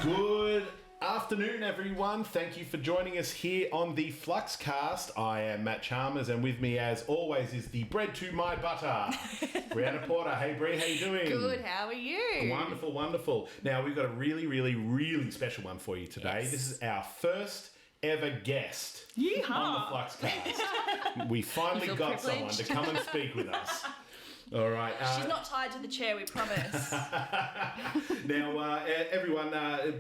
Good afternoon, everyone. Thank you for joining us here on the Flux cast. I am Matt Chalmers, and with me, as always, is the bread to my butter, Brianna Porter. Hey, Bri, how you doing? Good. How are you? Wonderful, wonderful. Now, we've got a really, really, really special one for you today. Yes. This is our first ever guest Yeehaw. on the Flux cast. We finally got someone to come and speak with us. All right. She's not tied to the chair, we promise. Now, everyone,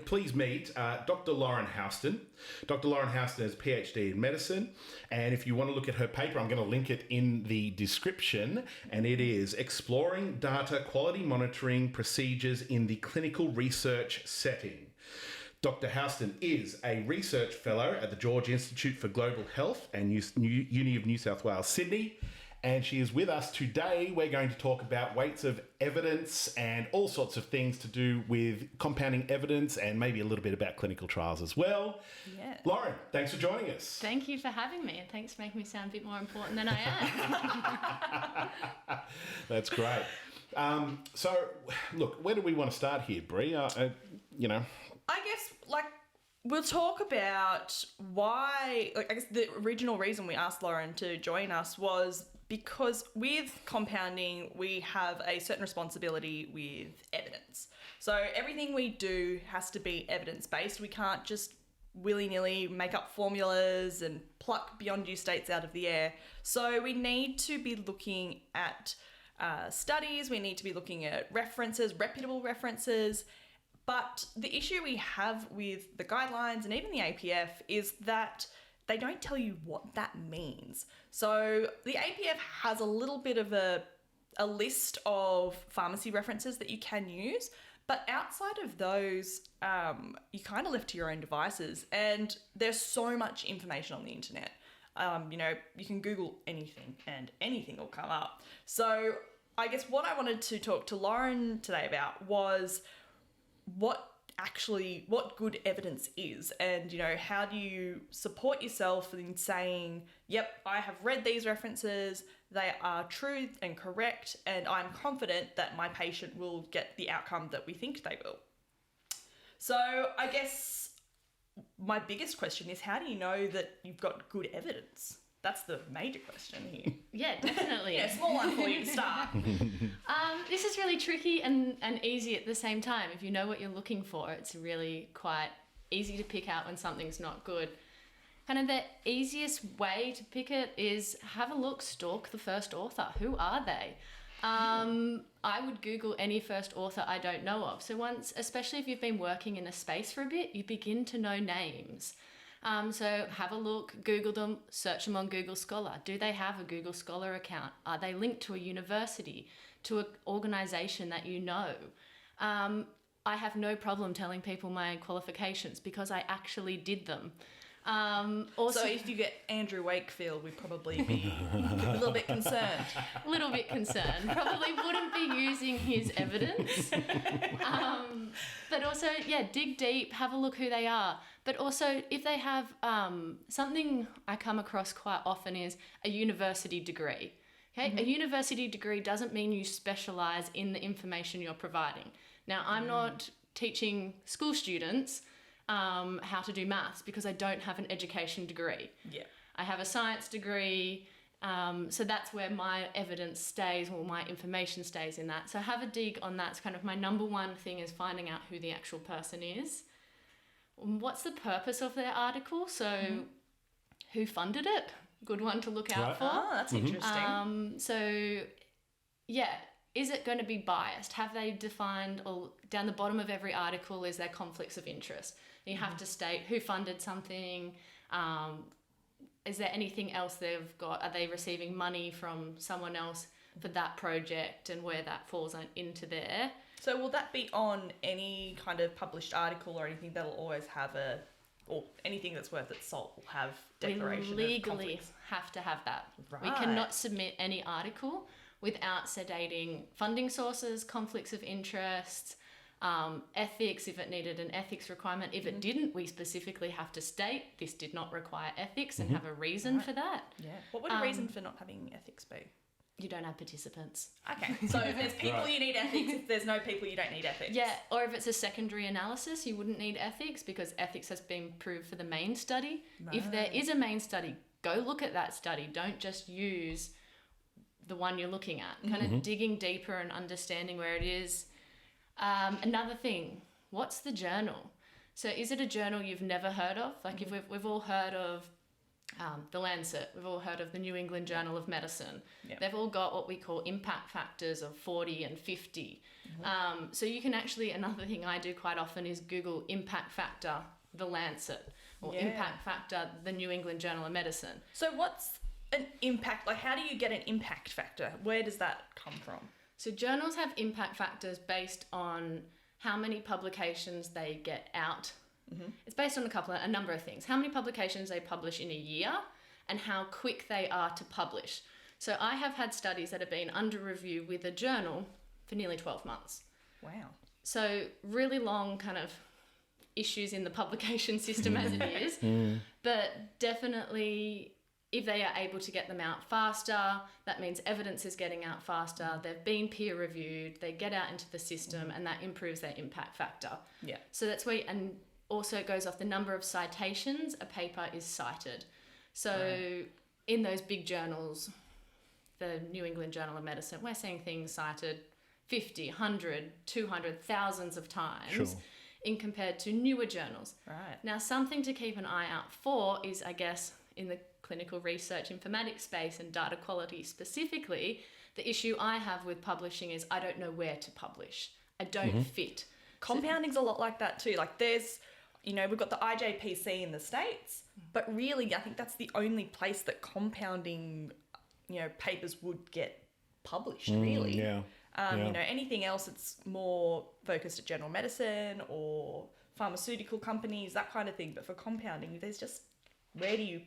please meet Dr. Lauren Houston. Dr. Lauren Houston has a PhD in medicine, and if you want to look at her paper, I'm going to link it in the description, and it is Exploring Data Quality Monitoring Procedures in the Clinical Research Setting. Dr. Houston is a research fellow at the George Institute for Global Health and Uni of New South Wales, Sydney. And she is with us today. We're going to talk about weights of evidence and all sorts of things to do with compounding evidence and maybe a little bit about clinical trials as well. Yeah. Lauren, thanks for joining us. Thank you for having me, and thanks for making me sound a bit more important than I am. That's great. So, look, where do we want to start here, Bri? I guess, we'll talk about why, I guess the original reason we asked Lauren to join us was because with compounding, we have a certain responsibility with evidence. So everything we do has to be evidence-based. We can't just willy-nilly make up formulas and pluck beyond use states out of the air. So we need to be looking at studies, we need to be looking at references, reputable references. But the issue we have with the guidelines and even the APF is that they don't tell you what that means. So the APF has a little bit of a list of pharmacy references that you can use, but outside of those, you're kind of left to your own devices, and there's so much information on the internet. You can Google anything and anything will come up. So I guess what I wanted to talk to Lauren today about was what good evidence is, and how do you support yourself in saying, yep, I have read these references, they are true and correct, and I'm confident that my patient will get the outcome that we think they will. So I guess my biggest question is, how do you know that you've got good evidence? That's the major question here. Yeah, definitely. Yeah, small one for you to start. This is really tricky and easy at the same time. If you know what you're looking for, it's really quite easy to pick out when something's not good. Kind of the easiest way to pick it is have a look, stalk the first author. Who are they? I would Google any first author I don't know of. So especially if you've been working in a space for a bit, you begin to know names. So have a look, Google them, search them on Google Scholar. Do they have a Google Scholar account? Are they linked to a university, to an organisation that you know? I have no problem telling people my qualifications because I actually did them. Also, so if you get Andrew Wakefield, we'd probably be a little bit concerned. A little bit concerned. Probably wouldn't be using his evidence. But also, dig deep, have a look who they are. But also, if they have something I come across quite often is a university degree. Okay, A university degree doesn't mean you specialise in the information you're providing. Now, I'm not teaching school students how to do maths because I don't have an education degree. Yeah, I have a science degree, so that's where my evidence stays, or my information stays in that. So have a dig on that. It's kind of my number one thing is finding out who the actual person is. What's the purpose of their article? So who funded it? Good one to look out for. Oh, that's interesting. Is it going to be biased? Have they defined, or down the bottom of every article, is there conflicts of interest? You have to state who funded something. Is there anything else they've got? Are they receiving money from someone else for that project and where that falls into there? So will that be on any kind of published article or anything that'll always have or anything that's worth its salt will have declaration We legally of conflicts? have to have that. Right. We cannot submit any article without sedating funding sources, conflicts of interest, ethics, if it needed an ethics requirement. If it didn't, we specifically have to state this did not require ethics and have a reason for that. Yeah. What would a reason for not having ethics be? you don't have participants. Okay, so if there's people, you need ethics. If there's no people, you don't need ethics. Yeah, or if it's a secondary analysis, you wouldn't need ethics because ethics has been proved for the main study. Right. If there is a main study, go look at that study. Don't just use the one you're looking at. Kind of digging deeper and understanding where it is. Another thing, what's the journal? So is it a journal you've never heard of? Like if we've all heard of The Lancet, we've all heard of the New England Journal of Medicine. Yep. They've all got what we call impact factors of 40 and 50. So you can actually, another thing I do quite often is Google impact factor, The Lancet, or impact factor, the New England Journal of Medicine. So what's an impact, like how do you get an impact factor? Where does that come from? So journals have impact factors based on how many publications they get out. It's based on a number of things. How many publications they publish in a year and how quick they are to publish. So I have had studies that have been under review with a journal for nearly 12 months. Wow. So really long kind of issues in the publication system as it is. But definitely if they are able to get them out faster, that means evidence is getting out faster, they've been peer reviewed, they get out into the system and that improves their impact factor. Yeah. So that's where, and also it goes off the number of citations a paper is cited. So in those big journals, the New England Journal of Medicine, we're seeing things cited 50, 100, 200, thousands of times in compared to newer journals. Right. Now, something to keep an eye out for is, I guess, in the clinical research informatics space and data quality specifically, the issue I have with publishing is I don't know where to publish. I don't fit. Compounding's a lot like that too. Like there's, we've got the IJPC in the States, but really I think that's the only place that compounding, papers would get published really. Yeah. Anything else it's more focused at general medicine or pharmaceutical companies, that kind of thing. But for compounding, there's just, where do you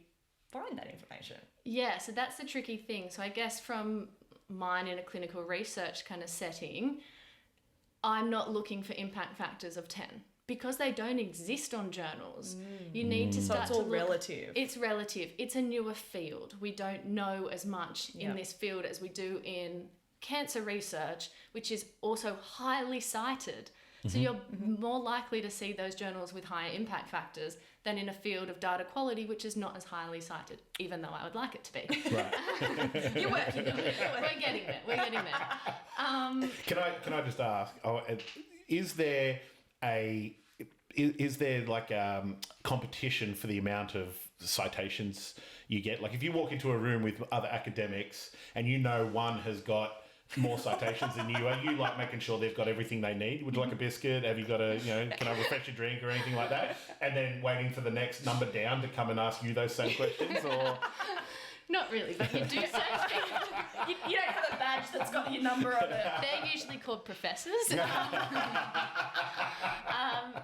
find that information? Yeah, so that's the tricky thing. So I guess from mine in a clinical research kind of setting, I'm not looking for impact factors of 10 because they don't exist on journals. You need to start so it's all to look, relative. It's relative. It's a newer field. We don't know as much in this field as we do in cancer research, which is also highly cited. So you're more likely to see those journals with higher impact factors than in a field of data quality, which is not as highly cited, even though I would like it to be. Right. You're working on it. We're getting there. Can I just ask? Is there like competition for the amount of citations you get? Like if you walk into a room with other academics and one has got more citations than you, are you like making sure they've got everything they need? Would you like a biscuit? Have you got can I refresh your drink or anything like that? And then waiting for the next number down to come and ask you those same questions, or? Not really, but you do search people. You don't have a badge that's got your number on it. They're usually called professors.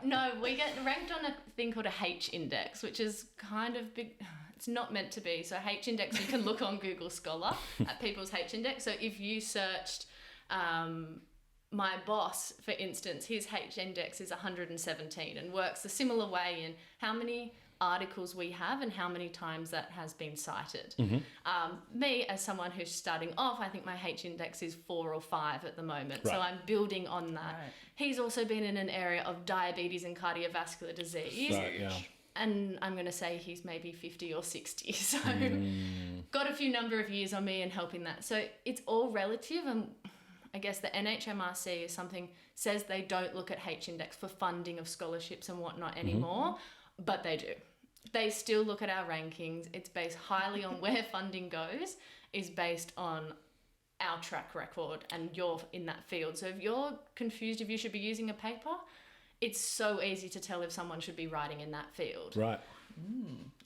No, we get ranked on a thing called a H index, which is kind of big. It's not meant to be. So H index, you can look on Google Scholar at people's H index. So if you searched my boss, for instance, his H index is 117 and works a similar way in how many articles we have and how many times that has been cited. Me, as someone who's starting off, I think my H index is 4 or 5 at the moment. Right. So I'm building on that. Right. He's also been in an area of diabetes and cardiovascular disease. Right, yeah. And I'm going to say he's maybe 50 or 60. So got a few number of years on me in helping that. So it's all relative. And I guess the NHMRC is says they don't look at H index for funding of scholarships and whatnot anymore, but they do. They still look at our rankings. It's based highly on where funding goes, is based on our track record and you're in that field. So if you're confused if you should be using a paper, it's so easy to tell if someone should be writing in that field. Right.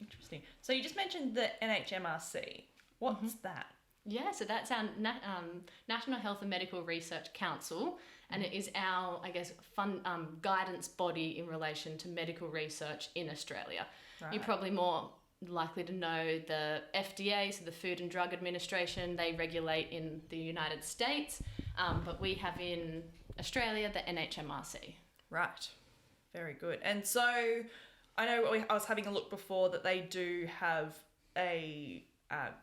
Interesting. So you just mentioned the NHMRC. What's that? Yeah, so that's our National Health and Medical Research Council, and it is our, I guess, guidance body in relation to medical research in Australia. Right. You're probably more likely to know the FDA, so the Food and Drug Administration. They regulate in the United States, but we have in Australia the NHMRC. Right. Very good. And so I know I was having a look before that they do have a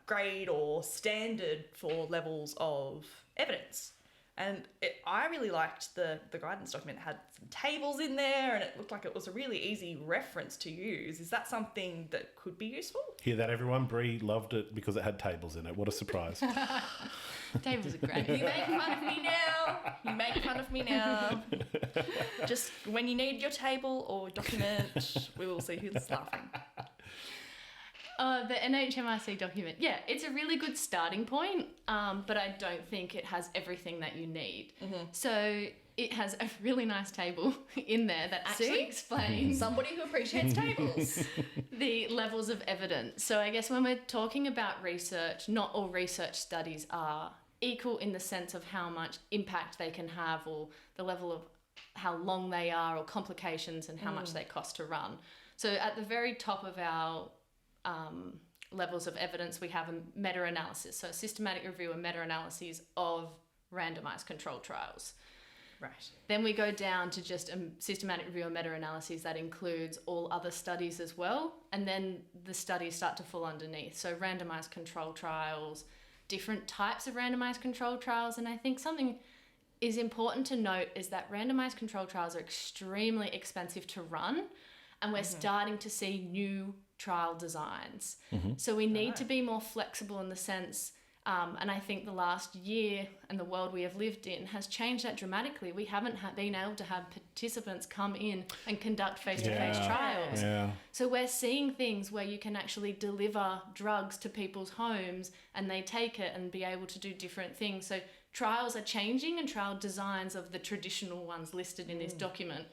grade or standard for levels of evidence. And I really liked the guidance document. It had some tables in there and it looked like it was a really easy reference to use. Is that something that could be useful? Hear that, everyone? Bree loved it because it had tables in it. What a surprise. Tables are great. You make fun of me now. You make fun of me now. Just when you need your table or document, we will see who's laughing. The NHMRC document, yeah, it's a really good starting point, but I don't think it has everything that you need. So it has a really nice table in there that actually explains Somebody who appreciates tables. the levels of evidence. So I guess when we're talking about research, not all research studies are equal in the sense of how much impact they can have or the level of how long they are or complications and how much they cost to run. So at the very top of our levels of evidence, we have a meta-analysis, so a systematic review and meta-analyses of randomized controlled trials. Right. Then we go down to just a systematic review and meta-analyses that includes all other studies as well, and then the studies start to fall underneath. So randomized controlled trials, different types of randomized controlled trials, and I think something is important to note is that randomized controlled trials are extremely expensive to run, and we're starting to see new trial designs. So we need to be more flexible in the sense, and I think the last year and the world we have lived in has changed that dramatically. We haven't been able to have participants come in and conduct face-to-face trials. Yeah. So we're seeing things where you can actually deliver drugs to people's homes and they take it and be able to do different things. So trials are changing, and trial designs of the traditional ones listed in this document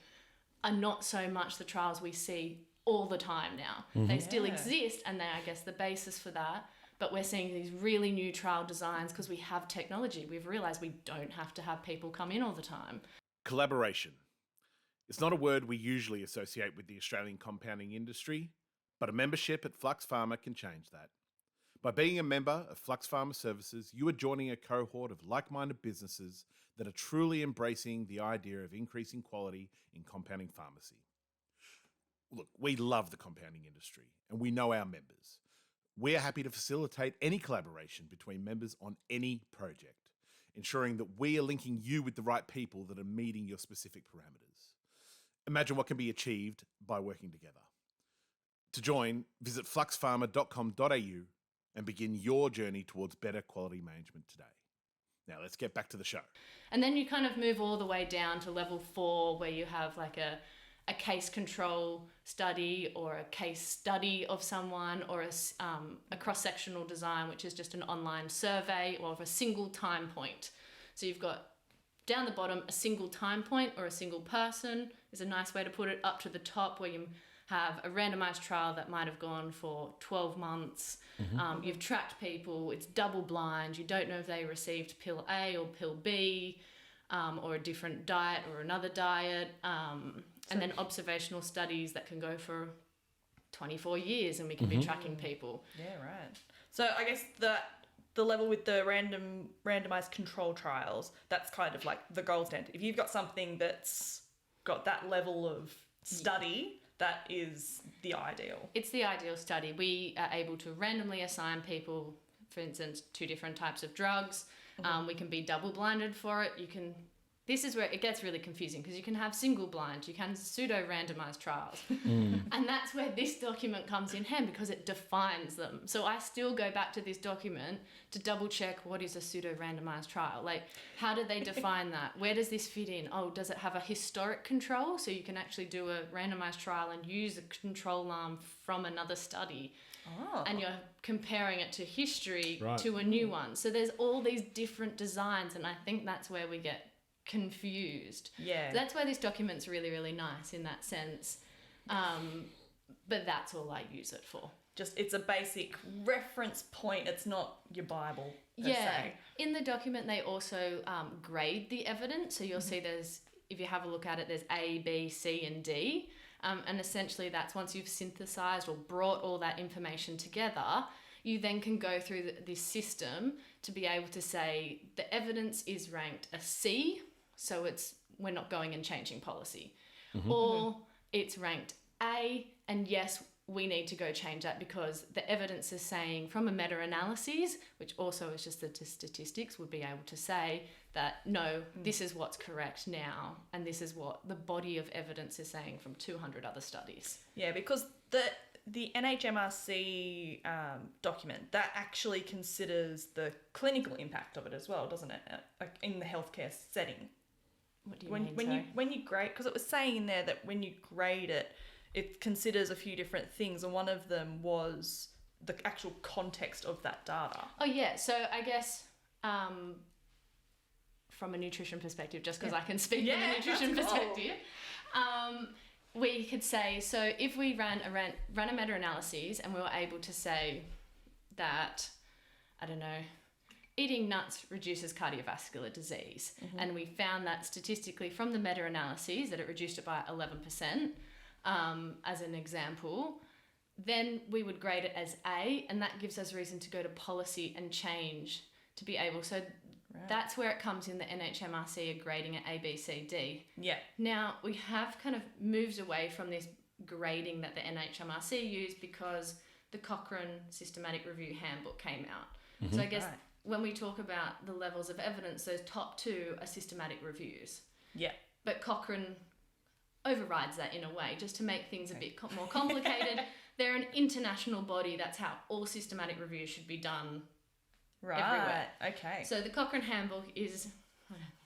are not so much the trials we see all the time now. They still exist, and they're, I guess, the basis for that. But we're seeing these really new trial designs because we have technology. We've realised we don't have to have people come in all the time. Collaboration. It's not a word we usually associate with the Australian compounding industry, but a membership at Flux Pharma can change that. By being a member of Flux Pharma Services, you are joining a cohort of like-minded businesses that are truly embracing the idea of increasing quality in compounding pharmacy. Look, we love the compounding industry and we know our members. We are happy to facilitate any collaboration between members on any project, ensuring that we are linking you with the right people that are meeting your specific parameters. Imagine what can be achieved by working together. To join, visit fluxpharma.com.au and begin your journey towards better quality management today. Now let's get back to the show. And then you kind of move all the way down to level 4, where you have like a case control study or a case study of someone, or a cross-sectional design, which is just an online survey or of a single time point. So you've got down the bottom a single time point or a single person is a nice way to put it, up to the top where you have a randomized trial that might have gone for 12 months. You've tracked people, it's double blind, you don't know if they received pill A or pill B, or a different diet or another diet. And then observational studies that can go for 24 years and we can be tracking people. Yeah, right. So I guess the level with the randomized control trials, that's kind of like the gold standard. If you've got something that's got that level of study, that is the ideal. It's the ideal study. We are able to randomly assign people, for instance, 2 different types of drugs. We can be double blinded for it. This is where it gets really confusing because you can have single blind, you can pseudo-randomized trials. And that's where this document comes in hand because it defines them. So I still go back to this document to double check what is a pseudo-randomized trial. Like, how do they define that? Where does this fit in? Oh, does it have a historic control? So you can actually do a randomized trial and use a control arm from another study. Oh. And you're comparing it to history to a new one. So there's all these different designs, and I think that's where we get confused. Yeah. That's why this document's really, really nice in that sense. But that's all I use it for. Just, it's a basic reference point. It's not your Bible, per se. In the document, they also grade the evidence. So you'll see there's, if you have a look at it, there's A, B, C, and D. And essentially that's once you've synthesized or brought all that information together, you then can go through this system to be able to say the evidence is ranked a C, so we're not going and changing policy. Or it's ranked A, and yes, we need to go change that because the evidence is saying from a meta-analysis, which also is just the statistics, would be able to say that, no, this is what's correct now, and this is what the body of evidence is saying from 200 other studies. Yeah, because the NHMRC document, that actually considers the clinical impact of it as well, doesn't it? Like in the healthcare setting. What do you mean? When you grade, because it was saying in there that when you grade it, it considers a few different things, and one of them was the actual context of that data. Oh yeah, so I guess from a nutrition perspective, just because I can speak from a nutrition perspective, we could say, so if we ran a meta-analysis and we were able to say that, I don't know, eating nuts reduces cardiovascular disease, and we found that statistically from the meta-analysis that it reduced it by 11%, as an example, then we would grade it as A, and that gives us reason to go to policy and change to be able. So that's where it comes in, the NHMRC are grading it A, B, C, D. Yeah. Now, we have kind of moved away from this grading that the NHMRC used because the Cochrane Systematic Review Handbook came out. So I guess when we talk about the levels of evidence, those top two are systematic reviews. Yeah. But Cochrane overrides that in a way, just to make things a bit more complicated. They're an international body. That's how all systematic reviews should be done everywhere. Okay. So the Cochrane Handbook is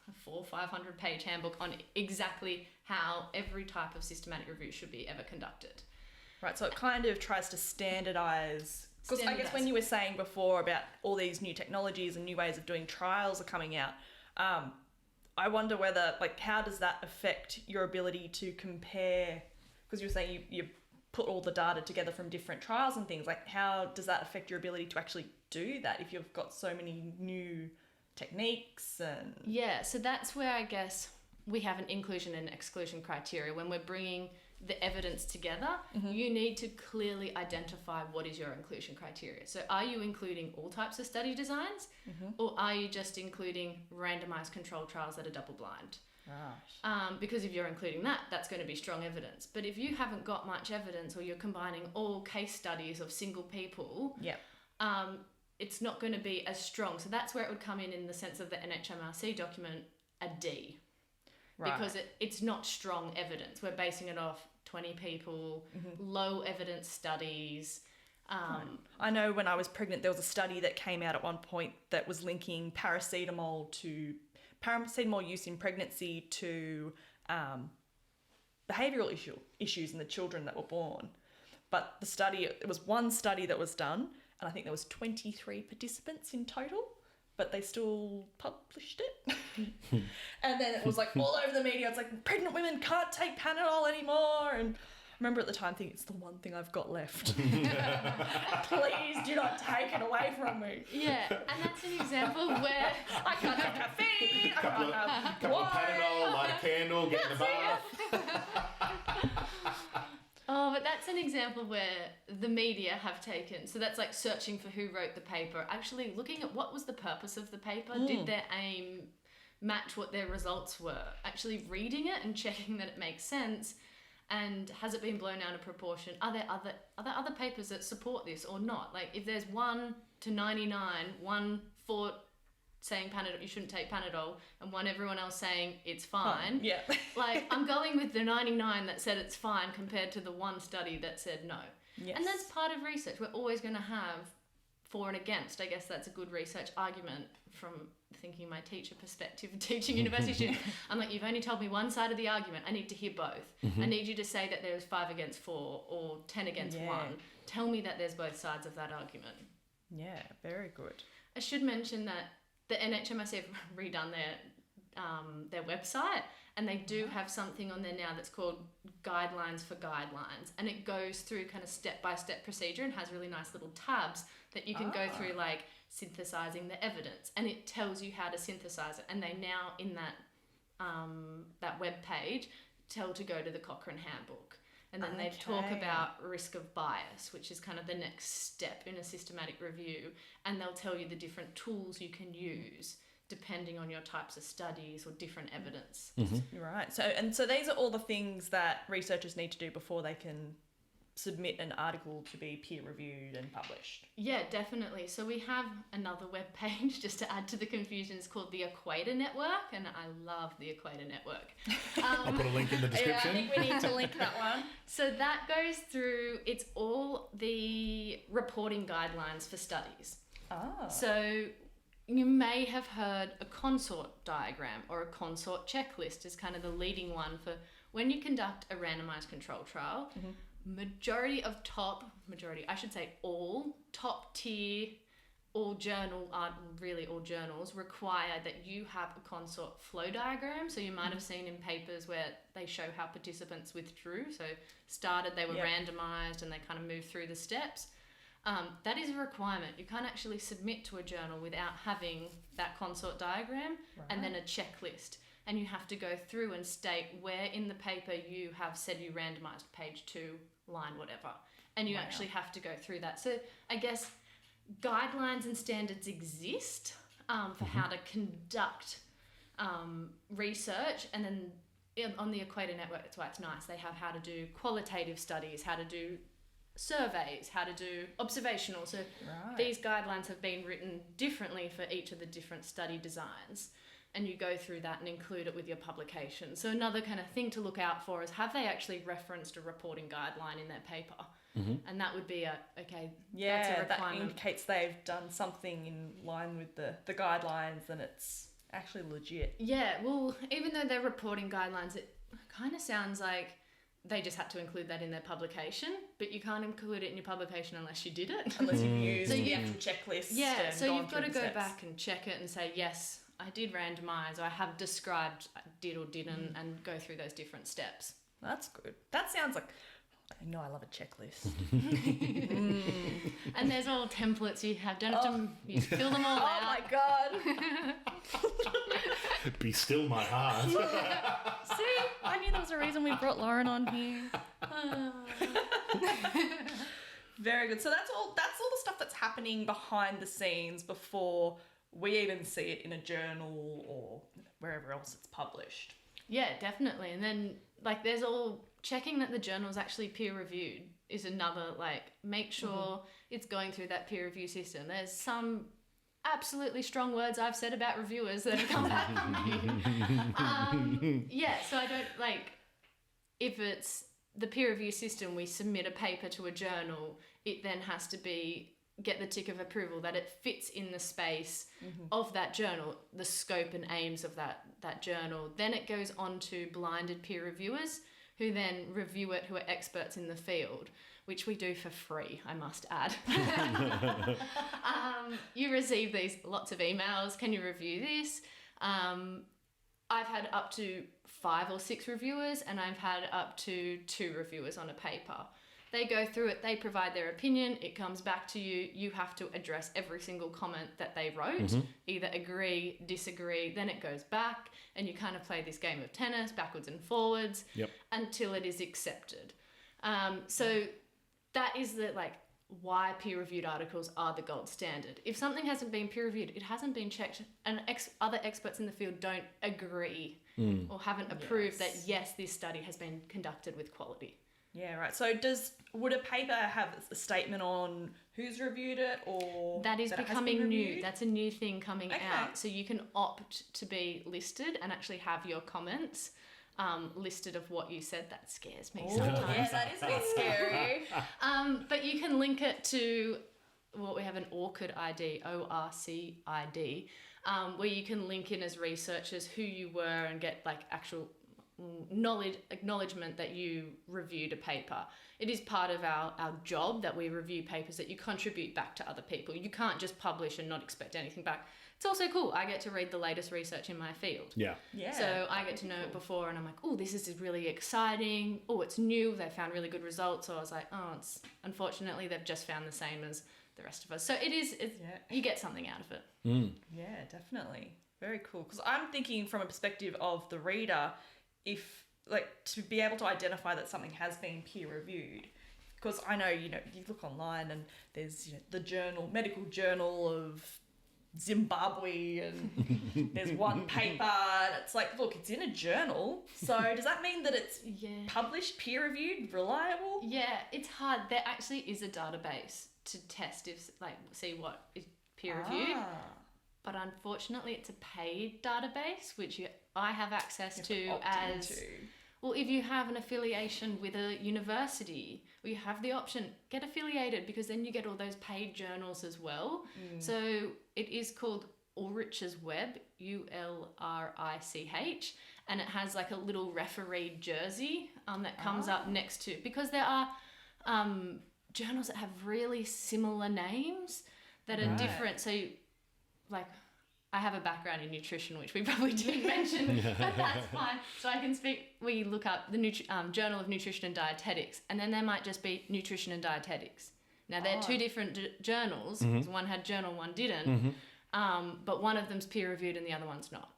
a 400 or 500 page handbook on exactly how every type of systematic review should be ever conducted. Right, so it kind of tries to standardise. Because I guess when you were saying before about all these new technologies and new ways of doing trials are coming out, I wonder whether, like, how does that affect your ability to compare? Because you were saying you put all the data together from different trials and things. Like, how does that affect your ability to actually do that if you've got so many new techniques? And yeah, so that's where I guess we have an inclusion and exclusion criteria. When we're bringing the evidence together, you need to clearly identify what is your inclusion criteria. So are you including all types of study designs, or are you just including randomized controlled trials that are double blind? Because if you're including that, that's going to be strong evidence. But if you haven't got much evidence, or you're combining all case studies of single people, it's not going to be as strong. So that's where it would come in the sense of the NHMRC document, a D. Because it's not strong evidence. We're basing it off 20 people, low evidence studies. I know when I was pregnant, there was a study that came out at one point that was linking paracetamol use in pregnancy to behavioural issues in the children that were born. But the study, it was one study that was done, and I think there was 23 participants in total, but they still published it. And then it was like all over the media. It's like, pregnant women can't take Panadol anymore. And I remember at the time thinking, it's the one thing I've got left. Please do not take it away from me. Yeah, and that's an example where I can't have caffeine. I can't have couple of Panadol, light a candle, get in the bath. Oh, but that's an example where the media have taken, so that's like searching for who wrote the paper, actually looking at what was the purpose of the paper, did their aim match what their results were, actually reading it and checking that it makes sense, and has it been blown out of proportion, are there other papers that support this or not? Like, if there's 1 to 99, one for saying Panadol, you shouldn't take Panadol, and one everyone else saying it's fine. Yeah. Like, I'm going with the 99 that said it's fine compared to the one study that said no. Yes. And that's part of research. We're always going to have for and against. I guess that's a good research argument from thinking my teacher perspective, teaching university students. I'm like, you've only told me one side of the argument. I need to hear both. I need you to say that there's 5 against 4 or 10 against 1. Tell me that there's both sides of that argument. Yeah, very good. I should mention that the NHMRC have redone their website, and they do have something on there now that's called Guidelines for Guidelines, and it goes through kind of step-by-step procedure and has really nice little tabs that you can go through, like synthesizing the evidence, and it tells you how to synthesize it. And they now, in that web page, tell to go to the Cochrane Handbook. And then they talk about risk of bias, which is kind of the next step in a systematic review. And they'll tell you the different tools you can use depending on your types of studies or different evidence. Right. So these are all the things that researchers need to do before they can submit an article to be peer reviewed and published? Yeah, definitely. So we have another web page just to add to the confusion. It's called the Equator Network, and I love the Equator Network. I'll put a link in the Yeah, I description. think we need to link that one. So that goes through, it's all the reporting guidelines for studies. Ah. So you may have heard a consort diagram or a consort checklist is kind of the leading one for when you conduct a randomized control trial. All top tier, all journals require that you have a consort flow diagram. So you might have seen in papers where they show how participants withdrew. So started, they were randomized and they kind of moved through the steps. That is a requirement. You can't actually submit to a journal without having that consort diagram and then a checklist. And you have to go through and state where in the paper you have said you randomized page 2, line whatever. And you actually have to go through that. So I guess guidelines and standards exist for how to conduct research. And then on the Equator Network, that's why it's nice. They have how to do qualitative studies, how to do surveys, how to do observational. So these guidelines have been written differently for each of the different study designs. And you go through that and include it with your publication. So another kind of thing to look out for is, have they actually referenced a reporting guideline in their paper? And that would be that's a requirement. That indicates they've done something in line with the guidelines and it's actually legit. Yeah, well, even though they're reporting guidelines, it kind of sounds like they just had to include that in their publication, but you can't include it in your publication unless you did it. Unless you've used the actual checklist. Yeah, so you've got to go steps. back and check it and say, yes, I did randomise, or I have described I did or didn't, and go through those different steps. That's good. That sounds like, I know I love a checklist. And there's all templates you have. Don't have to you fill them all out. Oh my God. Be still my heart. See, I knew there was a reason we brought Lauren on here. Very good. So that's all the stuff that's happening behind the scenes before we even see it in a journal or wherever else it's published. Yeah, definitely. And then there's all checking that the journal is actually peer reviewed is another, make sure it's going through that peer review system. There's some absolutely strong words I've said about reviewers that have come back from me. So I don't if it's the peer review system, we submit a paper to a journal, it then has to get the tick of approval that it fits in the space of that journal, the scope and aims of that journal. Then it goes on to blinded peer reviewers who then review it, who are experts in the field, which we do for free, I must add. You receive these lots of emails, can you review this? I've had up to 5 or 6 reviewers, and I've had up to 2 reviewers on a paper. They go through it, they provide their opinion, it comes back to you, you have to address every single comment that they wrote, either agree, disagree, then it goes back, and you kind of play this game of tennis, backwards and forwards, until it is accepted. So that is why peer-reviewed articles are the gold standard. If something hasn't been peer-reviewed, it hasn't been checked, and other experts in the field don't agree or haven't approved that, yes, this study has been conducted with quality. Yeah, right. So would a paper have a statement on who's reviewed it, or that is becoming new? That's a new thing coming out. So you can opt to be listed and actually have your comments listed of what you said. That scares me sometimes. Yeah, that is a bit scary. But you can link it to we have an ORCID ID, ORCID, where you can link in as researchers who you were and get actual acknowledgement that you reviewed a paper. It is part of our job that we review papers, that you contribute back to other people. You can't just publish and not expect anything back. It's also cool. I get to read the latest research in my field. Yeah. So I get to know it before, and I'm like, oh, this is really exciting. Oh, it's new. They found really good results. Or I was like, oh, unfortunately they've just found the same as the rest of us. So you get something out of it. Yeah, definitely. Very cool. Because I'm thinking from a perspective of the reader, if to be able to identify that something has been peer reviewed, because I know you look online and there's the medical journal of Zimbabwe and there's one paper and it's like, look, it's in a journal. So does that mean that it's published, peer-reviewed, reliable? Yeah, it's hard. There actually is a database to test if, like, see what is peer-reviewed. But unfortunately, it's a paid database, which I have access to as... Well, if you have an affiliation with a university, or you have the option, get affiliated, because then you get all those paid journals as well. So it is called Ulrich's Web, ULRICH, and it has like a little referee jersey that comes up next to, because there are journals that have really similar names that are different. So, like, I have a background in nutrition, which we probably didn't mention, but that's fine. So I can speak, we look up the Journal of Nutrition and Dietetics, and then there might just be Nutrition and Dietetics. Now, they're two different journals, because one had journal, one didn't, but one of them's peer-reviewed and the other one's not.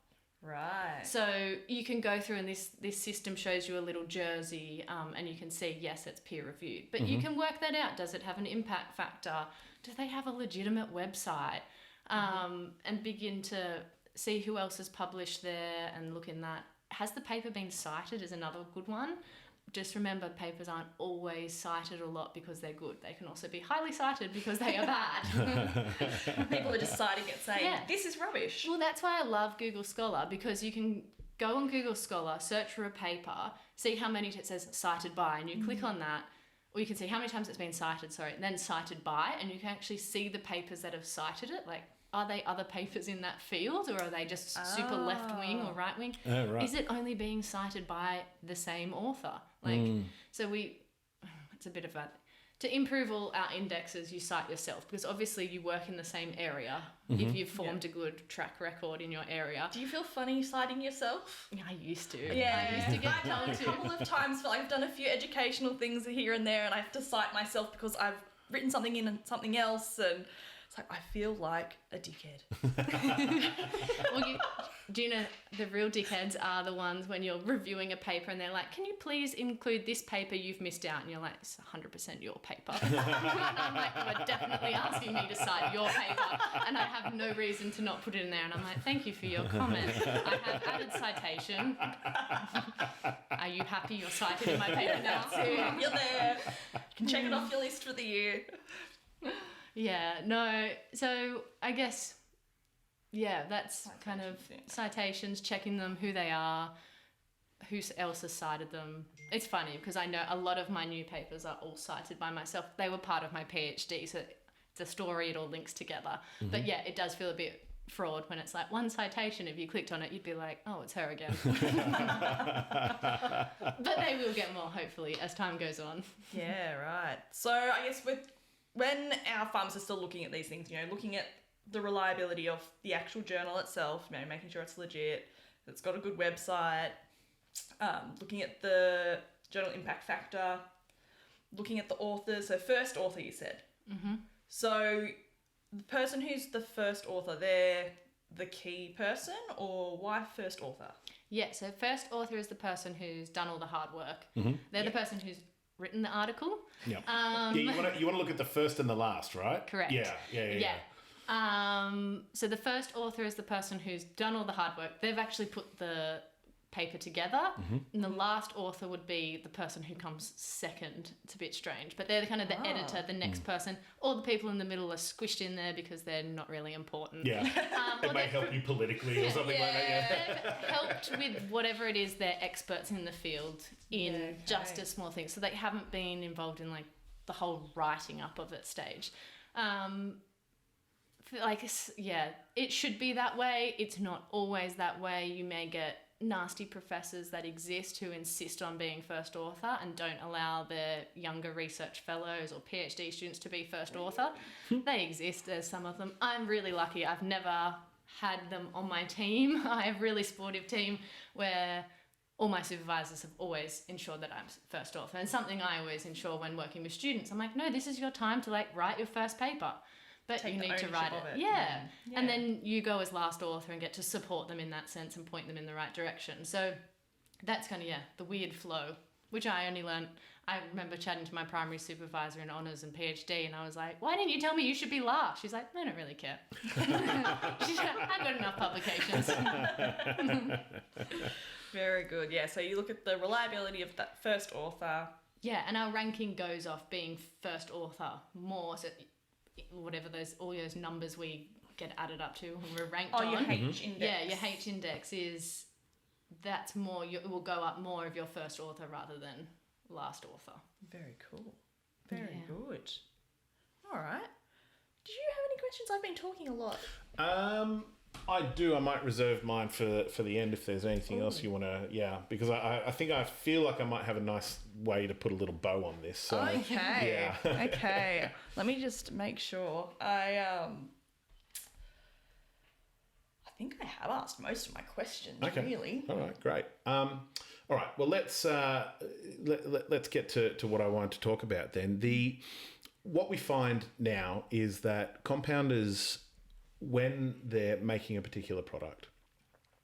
Right. So you can go through and this system shows you a little jersey and you can see, yes, it's peer-reviewed. But you can work that out. Does it have an impact factor? Do they have a legitimate website? And begin to see who else has published there and look in that. Has the paper been cited is another good one. Just remember, papers aren't always cited a lot because they're good. They can also be highly cited because they are bad. People are just citing it saying, this is rubbish. Well, that's why I love Google Scholar, because you can go on Google Scholar, search for a paper, see how many it says cited by, and you click on that. Or you can see how many times it's been cited, and then cited by, and you can actually see the papers that have cited it. Like, are they other papers in that field, or are they just super left-wing or right-wing? Right. Is it only being cited by the same author? Like, so it's a bit of a... To improve all our indexes, you cite yourself, because obviously you work in the same area if you've formed a good track record in your area. Do you feel funny citing yourself? I used to. Yeah. I used to get told a couple of times. I've done a few educational things here and there, and I have to cite myself because I've written something in and something else, and it's like, I feel like a dickhead. Well, do you know the real dickheads are the ones when you're reviewing a paper and they're like, can you please include this paper you've missed out? And you're like, it's 100% your paper. And I'm like, you are definitely asking me to cite your paper, and I have no reason to not put it in there. And I'm like, thank you for your comment. I have added citation. Are you happy you're cited in my paper now? You're there. You can check it off your list for the year. Yeah, no. So I guess, that's kind of citations, checking them, who they are, who else has cited them. It's funny because I know a lot of my new papers are all cited by myself. They were part of my PhD, so it's a story, it all links together. But yeah, it does feel a bit fraud when it's like one citation. If you clicked on it, you'd be like, oh, it's her again. But they will get more, hopefully, as time goes on. Yeah, right. So I guess when our farmers are still looking at these things, looking at the reliability of the actual journal itself, making sure it's legit, that it's got a good website, looking at the journal impact factor, looking at the authors. So first author, you said. Mm-hmm. So the person who's the first author, they're the key person, or why first author? Yeah, so first author is the person who's done all the hard work. They're the person who's written the article. Yeah. You want to look at the first and the last, right? Correct. Yeah. So the first author is the person who's done all the hard work. They've actually put the paper together. And the last author would be the person who comes second. It's a bit strange, but they're kind of the editor, the next person. All the people in the middle are squished in there because they're not really important. Yeah. It may help you politically or something like that. Yeah. They've helped with whatever it is. They're experts in the field in just a small thing. So they haven't been involved in like the whole writing up of that stage. It should be that way. It's not always that way. You may get nasty professors that exist who insist on being first author and don't allow their younger research fellows or PhD students to be first author. They exist, there's some of them. I'm really lucky. I've never had them on my team. I have a really supportive team where all my supervisors have always ensured that I'm first author. And something I always ensure when working with students, I'm like, no, this is your time to write your first paper. But you need to write it. Yeah. And then you go as last author and get to support them in that sense and point them in the right direction. So that's kind of, the weird flow, which I only learned I remember chatting to my primary supervisor in honours and PhD, and I was like, why didn't you tell me you should be last? She's like, I don't really care. She's like, I got enough publications. Very good. Yeah, so you look at the reliability of that first author. Yeah, and our ranking goes off being first author more, so whatever all those numbers we get added up to when we're ranked on. Your H index. Yeah, your H index that's more, it will go up more of your first author rather than last author. Very cool. Very Yeah. good. All right. Did you have any questions? I've been talking a lot. I do. I might reserve mine for the end if there's anything else you want to. Yeah, because I think I feel like I might have a nice way to put a little bow on this. So, Okay. Yeah. Okay. Let me just make sure. I think I have asked most of my questions. Okay. Really. All right. Great. All right. Well, let's get to what I wanted to talk about then. What we find now is that compounders, when they're making a particular product,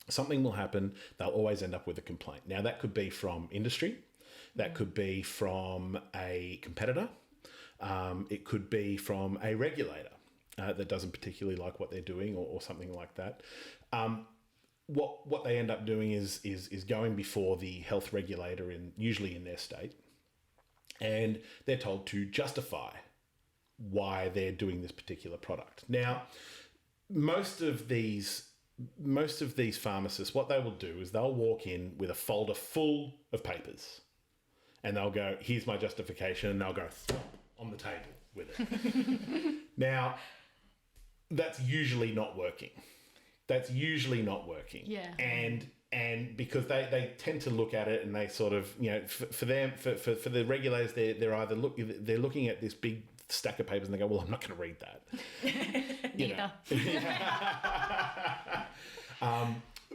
something will happen. They'll always end up with a complaint. Now, that could be from industry. That could be from a competitor. It could be from a regulator that doesn't particularly like what they're doing or something like that. What they end up doing is going before the health regulator, usually in their state, and they're told to justify why they're doing this particular product. Now, most of these pharmacists, what they will do is they'll walk in with a folder full of papers, and they'll go, "Here's my justification," and they'll go thwomp on the table with it. Now, that's usually not working. Yeah. And because they tend to look at it and they sort of, for the regulators, they're either looking at this big stack of papers and they go, well, I'm not going to read that. Neither.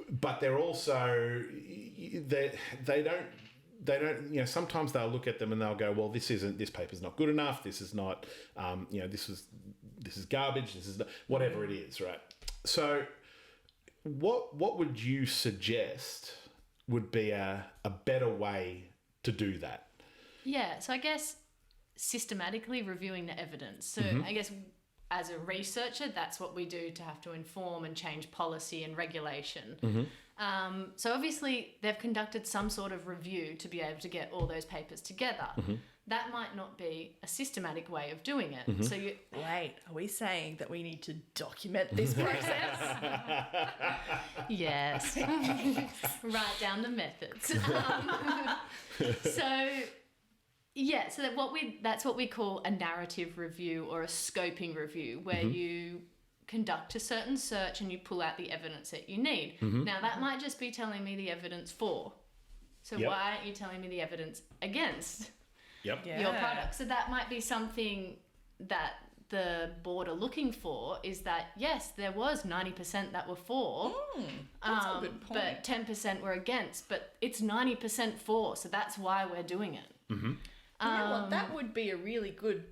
But they're also, they don't, sometimes they'll look at them and they'll go, well, this paper's not good enough. This is not, this is garbage. This is whatever it is, right? So what would you suggest would be a better way to do that? Yeah, so I guess systematically reviewing the evidence. So I guess as a researcher, that's what we do to have to inform and change policy and regulation. So obviously they've conducted some sort of review to be able to get all those papers together. That might not be a systematic way of doing it. So Wait, are we saying that we need to document this process? Yes. Write down the methods. So that's what we call a narrative review or a scoping review, where you conduct a certain search and you pull out the evidence that you need. Now, that might just be telling me the evidence for. So why aren't you telling me the evidence against your product? So that might be something that the board are looking for, is that, yes, there was 90% that were for, That's a good point. but 10% were against, but it's 90% for, so that's why we're doing it. You know what? That would be a really good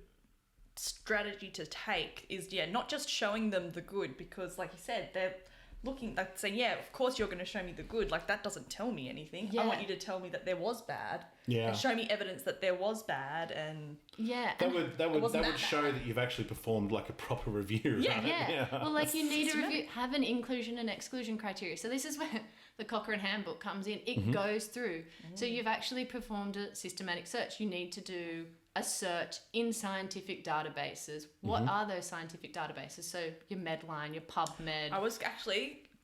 strategy to take, is not just showing them the good, because like you said, they're looking, like saying, yeah, of course you're going to show me the good, like that doesn't tell me anything. I want you to tell me that there was bad, and show me evidence that there was bad, and that would show that you've actually performed like a proper review. Yeah. Well, like you need to review, have an inclusion and exclusion criteria. So this is where the Cochrane handbook comes in. It goes through. So you've actually performed a systematic search. You need to do a search in scientific databases. What are those scientific databases? So your Medline, your PubMed.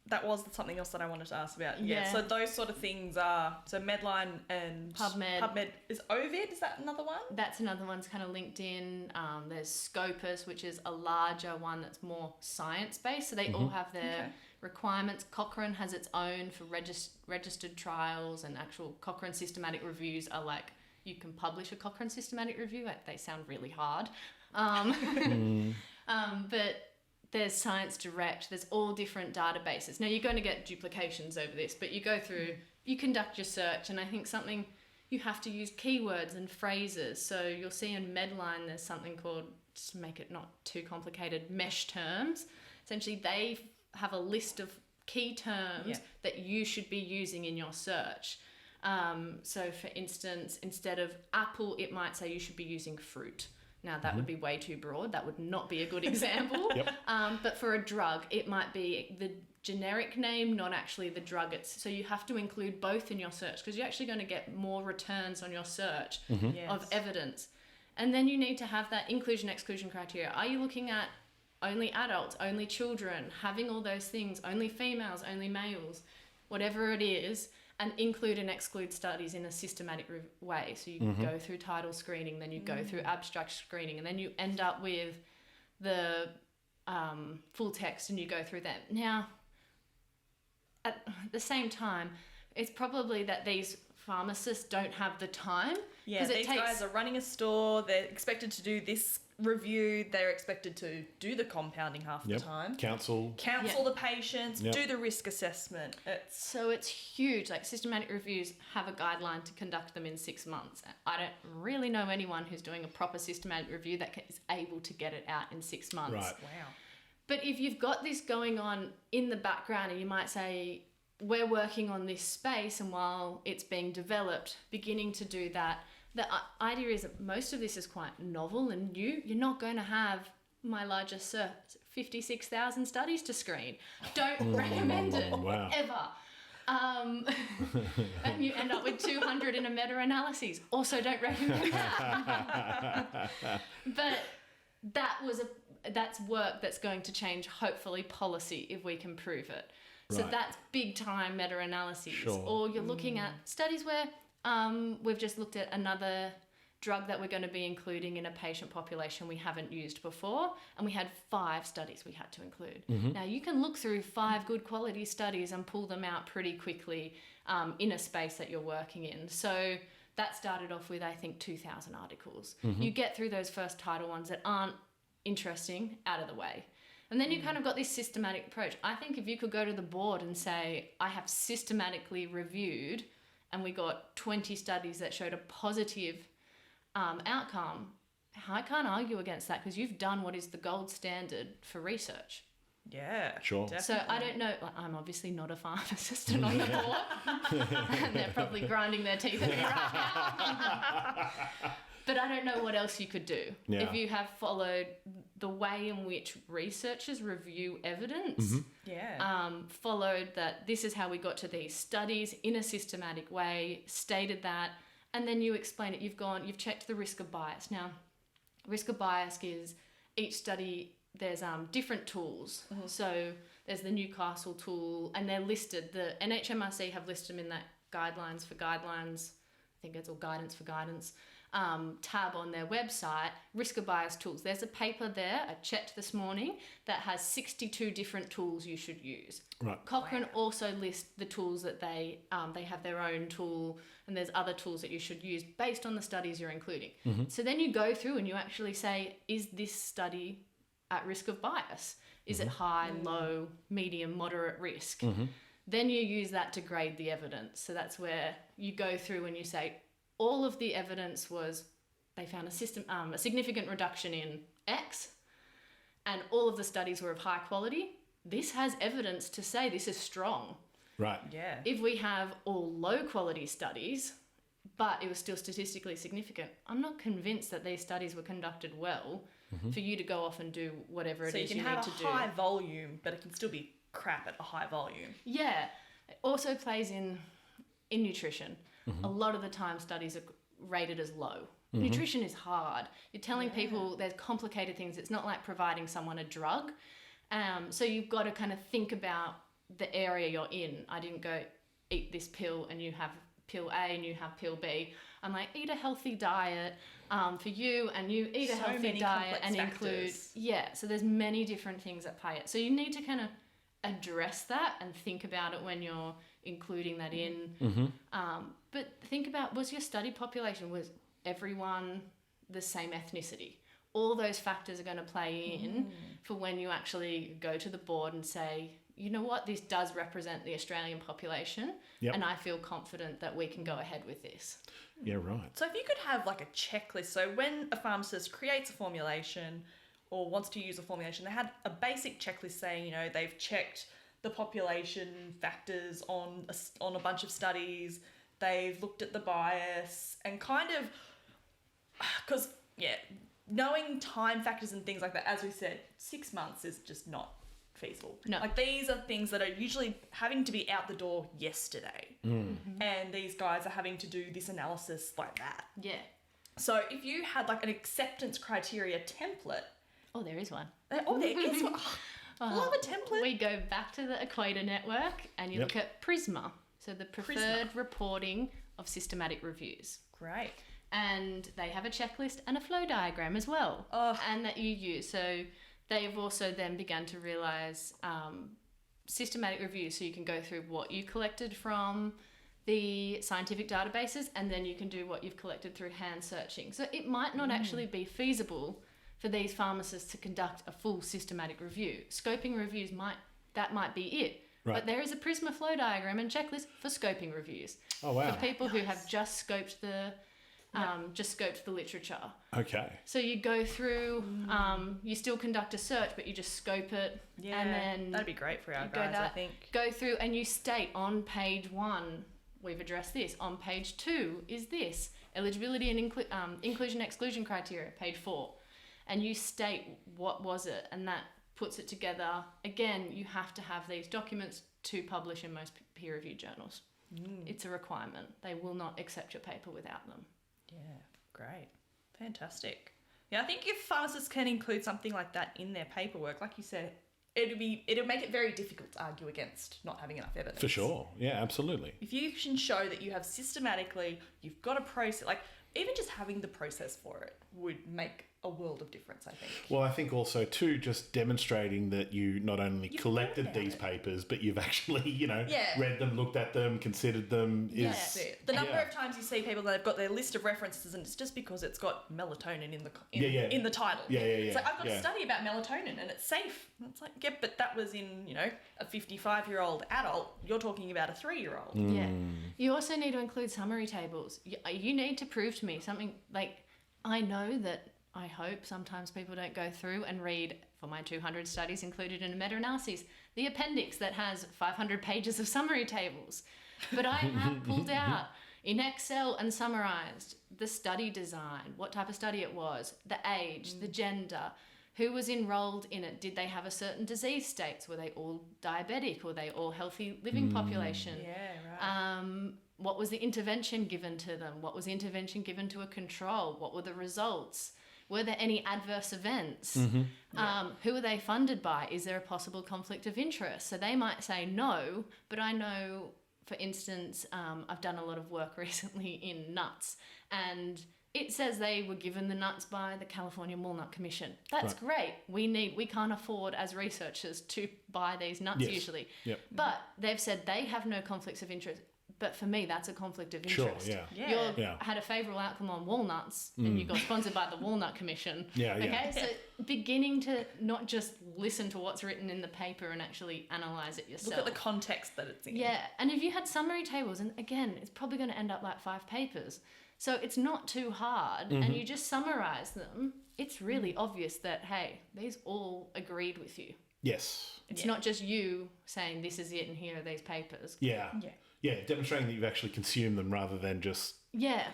That was something else that I wanted to ask about. Yeah. So those sort of things are, so Medline and PubMed. PubMed is Ovid. Is that another one? That's another one's kind of linked in. There's Scopus, which is a larger one that's more science-based. So they all have their requirements. Cochrane has its own for registered trials, and actual Cochrane systematic reviews are like, you can publish a Cochrane systematic review. They sound really hard. But there's Science Direct. There's all different databases. Now, you're going to get duplications over this, but you go through, you conduct your search, and I think something, you have to use keywords and phrases. So you'll see in Medline there's something called, just to make it not too complicated, mesh terms. Essentially, they have a list of key terms that you should be using in your search. So for instance, instead of apple, it might say you should be using fruit. Now that would be way too broad. That would not be a good example. Yep. But for a drug, it might be the generic name, not actually the drug. So you have to include both in your search because you're actually going to get more returns on your search of evidence. And then you need to have that inclusion-exclusion criteria. Are you looking at only adults, only children, having all those things, only females, only males, whatever it is, and include and exclude studies in a systematic way. So you go through title screening, then you go through abstract screening, and then you end up with the full text and you go through them. Now, at the same time, it's probably that these pharmacists don't have the time. Yeah, these guys are running a store. They're expected to do this review. They're expected to do the compounding half the time. Counsel The patients, do the risk assessment. So it's huge. Like systematic reviews have a guideline to conduct them in 6 months. I don't really know anyone who's doing a proper systematic review that is able to get it out in 6 months. Right. Wow. But if you've got this going on in the background and you might say, we're working on this space and while it's being developed, beginning to do that, the idea is that most of this is quite novel and new. You're not going to have my largest search, 56,000 studies to screen. Don't recommend it ever. And you end up with 200 in a meta-analysis. Also don't recommend that. But that's work that's going to change, hopefully, policy if we can prove it. So that's big time meta-analyses. Sure. Or you're looking at studies where we've just looked at another drug that we're going to be including in a patient population we haven't used before, and we had 5 studies we had to include. Now you can look through 5 good quality studies and pull them out pretty quickly in a space that you're working in. So that started off with, I think, 2,000 articles. You get through those first title ones that aren't interesting out of the way. And then you kind of got this systematic approach. I think if you could go to the board and say, I have systematically reviewed and we got 20 studies that showed a positive outcome, I can't argue against that because you've done what is the gold standard for research. Yeah, sure. Definitely. So I don't know, I'm obviously not a pharmacist and on the board, and they're probably grinding their teeth at me right now. But I don't know what else you could do. Yeah. If you have followed the way in which researchers review evidence, followed that this is how we got to these studies in a systematic way, stated that, and then you explain it. You've checked the risk of bias. Now, risk of bias is each study, there's different tools. So there's the Newcastle tool, and they're listed. The NHMRC have listed them in that guidelines for guidelines. I think it's all guidance for guidance. Tab on their website, risk of bias tools. There's a paper there, I checked this morning, that has 62 different tools you should use. Right. Cochrane also lists the tools that they have their own tool, and there's other tools that you should use based on the studies you're including. So then you go through and you actually say, is this study at risk of bias? Is it high, low, medium, moderate risk? Then you use that to grade the evidence. So that's where you go through and you say, all of the evidence was they found a significant reduction in X, and all of the studies were of high quality. This has evidence to say this is strong. Right. Yeah. If we have all low quality studies, but it was still statistically significant, I'm not convinced that these studies were conducted well for you to go off and do whatever it is you need to do. So you can have a high volume, but it can still be crap at a high volume. Yeah. It also plays in nutrition. A lot of the time studies are rated as low. Nutrition is hard. You're telling people there's complicated things. It's not like providing someone a drug. So you've got to kind of think about the area you're in. I didn't go eat this pill and you have pill A and you have pill B. I'm like, eat a healthy diet for you, and you eat a healthy diet and include... So there's many different things at play. So you need to kind of address that and think about it when you're including that in. But think about, was your study population, was everyone the same ethnicity? All those factors are going to play in for when you actually go to the board and say, you know what, this does represent the Australian population, and I feel confident that we can go ahead with this. Yeah, right. So if you could have like a checklist, so when a pharmacist creates a formulation or wants to use a formulation, they had a basic checklist saying, you know, they've checked the population factors on a bunch of studies, they've looked at the bias and kind of, because, knowing time factors and things like that, as we said, 6 months is just not feasible. No. Like, these are things that are usually having to be out the door yesterday. And these guys are having to do this analysis like that. Yeah. So if you had like an acceptance criteria template. Oh, there is one. Oh, there is one. I love a template. We go back to the Equator Network and you look at PRISMA. So the Preferred Reporting of Systematic Reviews. Great. And they have a checklist and a flow diagram as well. And that you use. So they've also then begun to realise systematic reviews. So you can go through what you collected from the scientific databases, and then you can do what you've collected through hand searching. So it might not actually be feasible for these pharmacists to conduct a full systematic review. Scoping reviews might be it. Right. But there is a PRISMA flow diagram and checklist for scoping reviews. Oh, wow. For people who have just scoped the literature. Okay. So you go through, you still conduct a search, but you just scope it. Yeah, and then that'd be great for our guys, I think. Go through and you state on page 1, we've addressed this. On page 2 is this. Eligibility and inclusion-exclusion criteria, page 4. And you state what was it, and that puts it together. Again, you have to have these documents to publish in most peer-reviewed journals. It's a requirement. They will not accept your paper without them. Yeah, great. Fantastic. Yeah, I think if pharmacists can include something like that in their paperwork, like you said, it'll make it very difficult to argue against not having enough evidence. For sure. Yeah, absolutely. If you can show that you have systematically, you've got a process, like even just having the process for it would make a world of difference, I think. Well, I think also too, just demonstrating that you not only collected these papers, but you've actually, read them, looked at them, considered them. That's it. The number of times you see people that have got their list of references, and it's just because it's got melatonin in the title. It's like, I've got a study about melatonin and it's safe. And it's like, yeah, but that was in, a 55-year-old adult. You're talking about a 3-year-old. Yeah. You also need to include summary tables. You need to prove to me something like, I know that I hope sometimes people don't go through and read, for my 200 studies included in a meta-analysis, the appendix that has 500 pages of summary tables. But I have pulled out in Excel and summarised the study design, what type of study it was, the age, the gender, who was enrolled in it, did they have a certain disease states, were they all diabetic, were they all healthy living population? Yeah, right. What was the intervention given to them? What was the intervention given to a control? What were the results? Were there any adverse events? Who are they funded by? Is there a possible conflict of interest? So they might say no, but I know, for instance, I've done a lot of work recently in nuts, and it says they were given the nuts by the California Walnut Commission. That's great. We can't afford as researchers to buy these nuts usually. Yep. But they've said they have no conflicts of interest. But for me, that's a conflict of interest. Sure, You had a favourable outcome on walnuts and you got sponsored by the Walnut Commission. Okay, so beginning to not just listen to what's written in the paper and actually analyse it yourself. Look at the context that it's in. Yeah, and if you had summary tables, and again, it's probably going to end up like 5 papers. So it's not too hard, and you just summarise them. It's really obvious that, hey, these all agreed with you. Yes. It's not just you saying this is it and here are these papers. Yeah, demonstrating that you've actually consumed them rather than just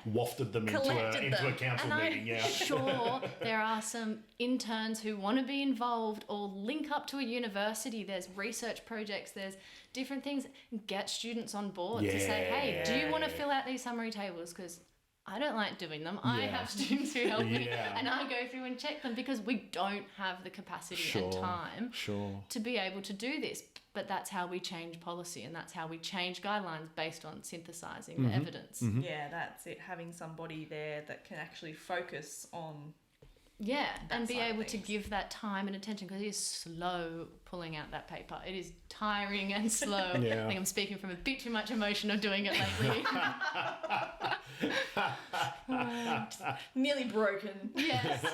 wafted them into a council meeting. I'm sure there are some interns who want to be involved or link up to a university. There's research projects, there's different things. Get students on board to say, hey, do you want to fill out these summary tables? Because I don't like doing them. I have students who help me and I go through and check them because we don't have the capacity and time to be able to do this. But that's how we change policy, and that's how we change guidelines based on synthesising the evidence. Yeah, that's it. Having somebody there that can actually focus on and be able to give that time and attention, because it is slow pulling out that paper. It is tiring and slow. I think I'm speaking from a bit too much emotion of doing it lately. Nearly broken. Yes.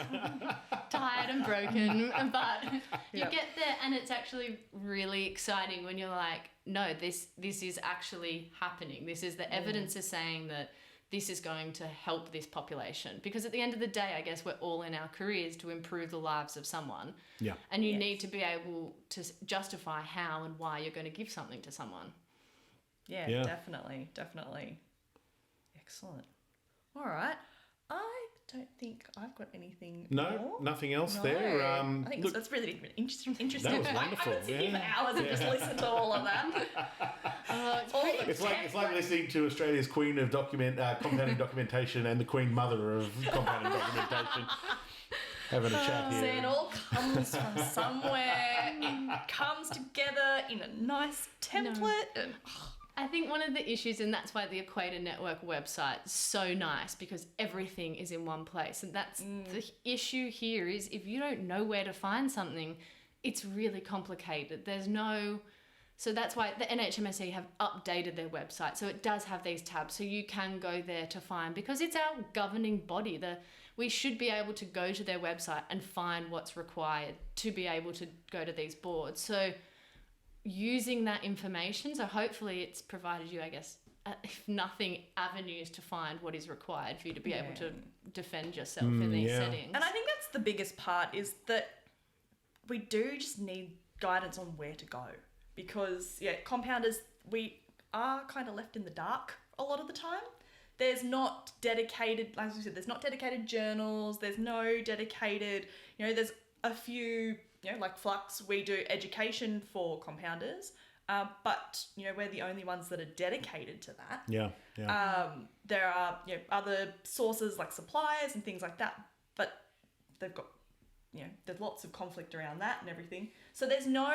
Tired and broken. But you get there and it's actually really exciting when you're like, no, this is actually happening. This is the evidence is saying that this is going to help this population. Because at the end of the day, I guess we're all in our careers to improve the lives of someone. Yeah. And you need to be able to justify how and why you're going to give something to someone. Yeah, definitely. Excellent. All right. I don't think I've got anything No, more. nothing else No. there. I think Look, that's really been interesting. that was wonderful. I could sit here yeah. for hours and just listen to all of that. It's like listening to Australia's Queen of compounding documentation and the Queen Mother of compounding documentation having a chat here. So it all comes from somewhere. It comes together in a nice template. And, I think one of the issues, and that's why the Equator Network website is so nice, because everything is in one place. And that's the issue here is if you don't know where to find something, it's really complicated. So that's why the NHMSE have updated their website. So it does have these tabs. So you can go there to find, because it's our governing body. We should be able to go to their website and find what's required to be able to go to these boards. So using that information, so hopefully it's provided you, I guess, if nothing, avenues to find what is required for you to be able to defend yourself in these settings. And I think that's the biggest part, is that we do just need guidance on where to go. Because, compounders, we are kind of left in the dark a lot of the time. There's not dedicated, like we said, there's not dedicated journals. There's no dedicated, there's a few, like Flux, we do education for compounders. But, we're the only ones that are dedicated to that. Yeah. There are, other sources like suppliers and things like that. But they've got, there's lots of conflict around that and everything. So there's no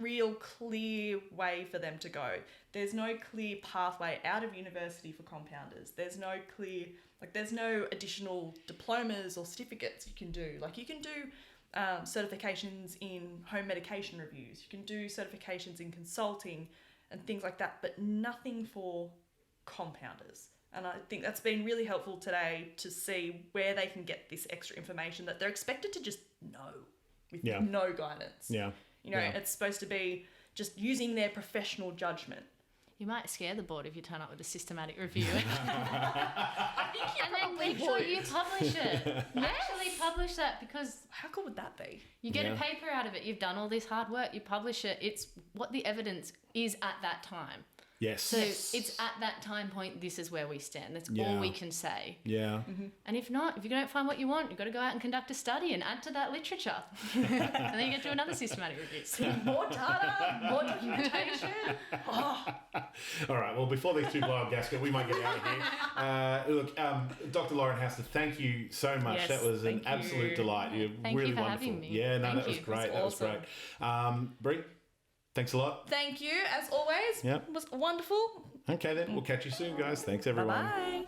real clear way for them to go. There's no clear pathway out of university for compounders. There's no clear, there's no additional diplomas or certificates you can do. Like, you can do certifications in home medication reviews. You can do certifications in consulting and things like that, but nothing for compounders. And I think that's been really helpful today to see where they can get this extra information that they're expected to just know with no guidance. Yeah. It's supposed to be just using their professional judgment. You might scare the board if you turn up with a systematic review. I think you And then probably make sure would. you publish it. Actually publish that, because How cool would that be? you get a paper out of it. You've done all this hard work. You publish it. It's what the evidence is at that time. Yes. So it's at that time point, this is where we stand. That's all we can say. Yeah. And if not, if you don't find what you want, you've got to go out and conduct a study and add to that literature. And then you get to another systematic review. More data, more documentation. All right. Well, before these two blow up gasket, we might get out of here. Look, Dr. Lauren Houster, thank you so much. Yes, that was an thank absolute you. delight. You're Thank really you for wonderful. having me. Yeah, no, Thank that was you. great. That was Brie, thanks a lot. Thank you, as always. Yep. It was wonderful. Okay, then. We'll catch you soon, guys. Thanks, everyone. Bye-bye.